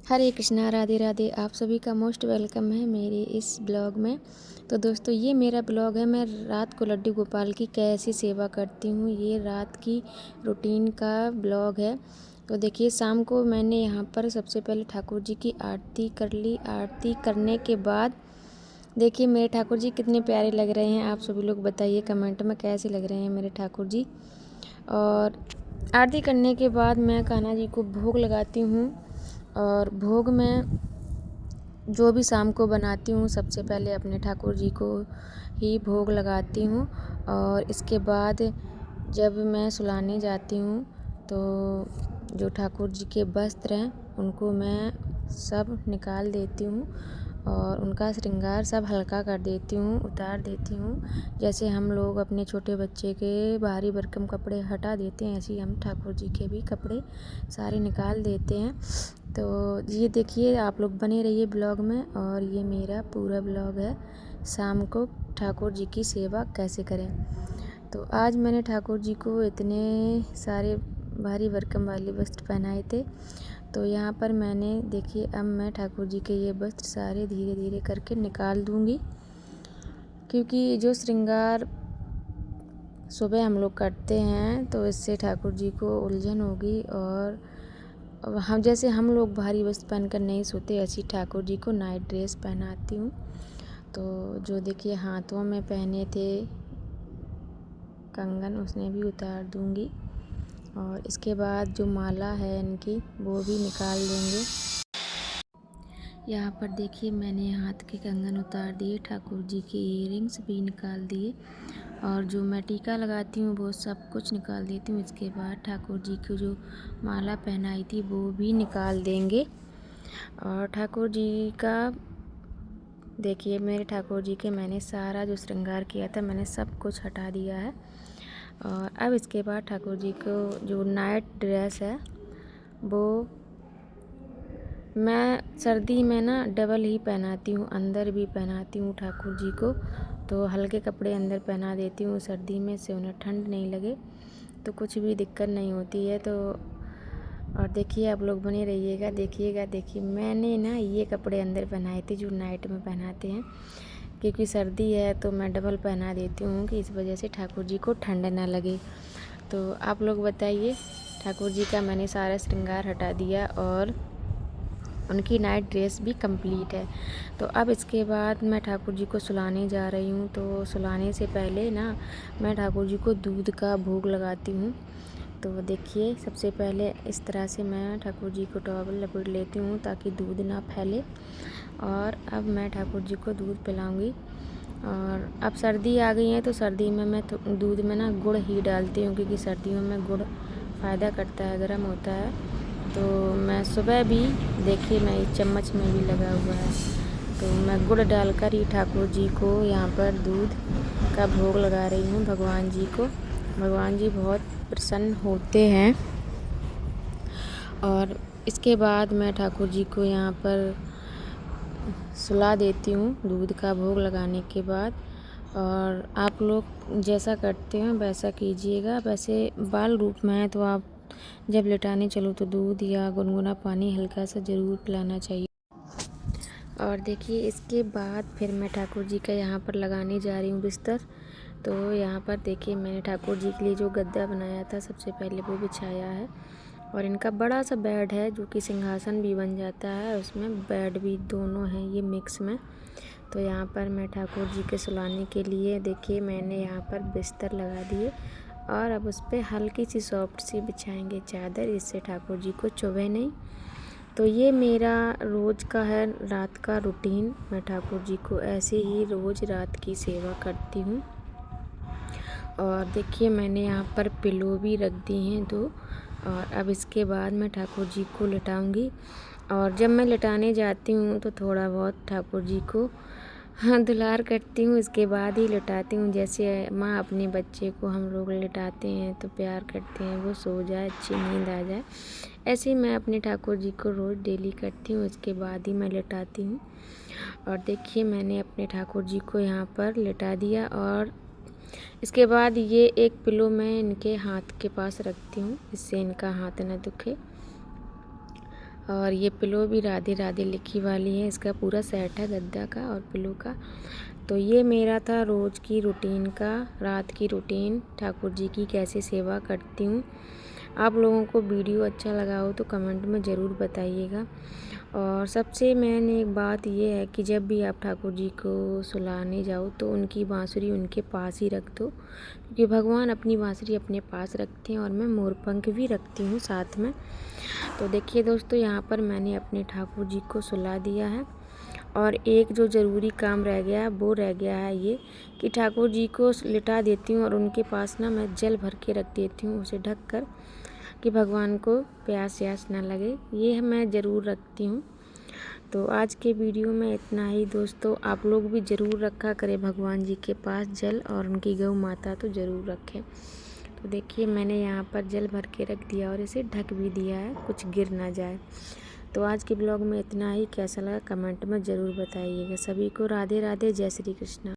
हरे कृष्णा, राधे राधे। आप सभी का मोस्ट वेलकम है मेरे इस ब्लॉग में। तो दोस्तों, ये मेरा ब्लॉग है। मैं रात को लड्डू गोपाल की कैसी सेवा करती हूँ, ये रात की रूटीन का ब्लॉग है। तो देखिए, शाम को मैंने यहाँ पर सबसे पहले ठाकुर जी की आरती कर ली। आरती करने के बाद देखिए मेरे ठाकुर जी कितने प्यारे लग रहे हैं। आप सभी लोग बताइए कमेंट में कैसे लग रहे हैं मेरे ठाकुर जी। और आरती करने के बाद मैं कान्हा जी को भोग लगाती हूँ। और भोग में जो भी शाम को बनाती हूँ, सबसे पहले अपने ठाकुर जी को ही भोग लगाती हूँ। और इसके बाद जब मैं सुलाने जाती हूँ तो जो ठाकुर जी के वस्त्र हैं उनको मैं सब निकाल देती हूँ और उनका श्रृंगार सब हल्का कर देती हूँ, उतार देती हूँ। जैसे हम लोग अपने छोटे बच्चे के भारी भरकम कपड़े हटा देते हैं, ऐसे ही हम ठाकुर जी के भी कपड़े सारे निकाल देते हैं। तो ये देखिए, आप लोग बने रहिए ब्लॉग में। और ये मेरा पूरा ब्लॉग है शाम को ठाकुर जी की सेवा कैसे करें। तो आज मैंने ठाकुर जी को इतने सारे भारी भरकम वाले वस्त्र पहनाए थे। तो यहाँ पर मैंने देखिए, अब मैं ठाकुर जी के ये वस्त्र सारे धीरे धीरे करके निकाल दूँगी, क्योंकि जो श्रृंगार सुबह हम लोग करते हैं तो इससे ठाकुर जी को उलझन होगी। और हम जैसे हम लोग भारी वस्त्र पहनकर नहीं सोते, ऐसी ठाकुर जी को नाइट ड्रेस पहनाती हूँ। तो जो देखिए हाथों में पहने थे कंगन, उसने भी उतार दूँगी। और इसके बाद जो माला है इनकी, वो भी निकाल देंगे। यहाँ पर देखिए मैंने हाथ के कंगन उतार दिए, ठाकुर जी के इयररिंग्स भी निकाल दिए। और जो मैं टीका लगाती हूँ वो सब कुछ निकाल देती हूँ। इसके बाद ठाकुर जी को जो माला पहनाई थी वो भी निकाल देंगे। और ठाकुर जी का देखिए, मेरे ठाकुर जी के मैंने सारा जो श्रृंगार किया था मैंने सब कुछ हटा दिया है। और अब इसके बाद ठाकुर जी को जो नाइट ड्रेस है वो मैं सर्दी में ना डबल ही पहनाती हूँ, अंदर भी पहनाती हूँ ठाकुर जी को। तो हल्के कपड़े अंदर पहना देती हूँ सर्दी में, से उन्हें ठंड नहीं लगे, तो कुछ भी दिक्कत नहीं होती है। तो और देखिए, आप लोग बने रहिएगा, देखिएगा। देखिए मैंने ना ये कपड़े अंदर पहनाए थे जो नाइट में पहनाते हैं, क्योंकि सर्दी है तो मैं डबल पहना देती हूँ कि इस वजह से ठाकुर जी को ठंड ना लगे। तो आप लोग बताइए, ठाकुर जी का मैंने सारा श्रृंगार हटा दिया और उनकी नाइट ड्रेस भी कंप्लीट है। तो अब इसके बाद मैं ठाकुर जी को सुलाने जा रही हूँ। तो सुलाने से पहले ना मैं ठाकुर जी को दूध का भोग लगाती हूँ। तो देखिए, सबसे पहले इस तरह से मैं ठाकुर जी को टॉवल लपेट लेती हूँ ताकि दूध ना फैले। और अब मैं ठाकुर जी को दूध पिलाऊंगी। और अब सर्दी आ गई है तो सर्दी में मैं दूध में ना गुड़ ही डालती हूँ, क्योंकि सर्दियों में गुड़ फ़ायदा करता है, गर्म होता है। तो मैं सुबह भी देखिए, मैं इस चम्मच में भी लगा हुआ है, तो मैं गुड़ डालकर ही ठाकुर जी को यहाँ पर दूध का भोग लगा रही हूँ भगवान जी को। भगवान जी बहुत प्रसन्न होते हैं। और इसके बाद मैं ठाकुर जी को यहाँ पर सुला देती हूँ दूध का भोग लगाने के बाद। और आप लोग जैसा करते हैं वैसा कीजिएगा। वैसे बाल रूप में है तो आप जब लेटाने चलो तो दूध या गुनगुना पानी हल्का सा ज़रूर पिलाना चाहिए। और देखिए, इसके बाद फिर मैं ठाकुर जी का यहाँ पर लगाने जा रही हूँ बिस्तर। तो यहाँ पर देखिए, मैंने ठाकुर जी के लिए जो गद्दा बनाया था सबसे पहले वो बिछाया है। और इनका बड़ा सा बेड है जो कि सिंहासन भी बन जाता है, उसमें बेड भी दोनों हैं ये मिक्स में। तो यहाँ पर मैं ठाकुर जी के सुलाने के लिए देखिए मैंने यहाँ पर बिस्तर लगा दिए। और अब उस पर हल्की सी सॉफ्ट सी बिछाएंगे चादर, इससे ठाकुर जी को चुभे नहीं। तो ये मेरा रोज़ का है रात का रूटीन। मैं ठाकुर जी को ऐसे ही रोज़ रात की सेवा करती हूँ। और देखिए, मैंने यहाँ पर पिलो भी रख दी हैं 2। और अब इसके बाद मैं ठाकुर जी को लिटाऊंगी। और जब मैं लिटाने जाती हूँ तो थोड़ा बहुत ठाकुर जी को दुलार करती हूँ, इसके बाद ही लिटाती हूँ। जैसे माँ अपने बच्चे को हम लोग लिटाते हैं तो प्यार करते हैं, वो सो जाए, अच्छी नींद आ जाए, ऐसे ही मैं अपने ठाकुर जी को रोज़ डेली करती हूँ, इसके बाद ही मैं लिटाती हूँ। और देखिए, मैंने अपने ठाकुर जी को यहाँ पर लिटा दिया। और इसके बाद ये एक पिलो मैं इनके हाथ के पास रखती हूँ, इससे इनका हाथ न दुखे। और ये पिलो भी राधे राधे लिखी वाली है। इसका पूरा सेट है गद्दा का और पिलो का। तो ये मेरा था रोज़ की रूटीन का, रात की रूटीन, ठाकुर जी की कैसे सेवा करती हूँ। आप लोगों को वीडियो अच्छा लगा हो तो कमेंट में ज़रूर बताइएगा। और सबसे मेन एक बात ये है कि जब भी आप ठाकुर जी को सुलाने जाओ तो उनकी बांसुरी उनके पास ही रख दो, क्योंकि भगवान अपनी बांसुरी अपने पास रखते हैं। और मैं मोरपंख भी रखती हूँ साथ में। तो देखिए दोस्तों, यहाँ पर मैंने अपने ठाकुर जी को सुला दिया है। और एक जो ज़रूरी काम रह गया है वो रह गया है ये कि ठाकुर जी को लिटा देती हूँ और उनके पास ना मैं जल भर के रख देती हूँ, उसे ढक कर, कि भगवान को प्यास व्यास ना लगे। ये मैं ज़रूर रखती हूँ। तो आज के वीडियो में इतना ही दोस्तों। आप लोग भी ज़रूर रखा करें भगवान जी के पास जल, और उनकी गौ माता तो ज़रूर रखें। तो देखिए मैंने यहाँ पर जल भर के रख दिया और इसे ढक भी दिया है, कुछ गिर ना जाए। तो आज के ब्लॉग में इतना ही। कैसा लगा कमेंट में ज़रूर बताइएगा। सभी को राधे राधे, जय श्री कृष्णा।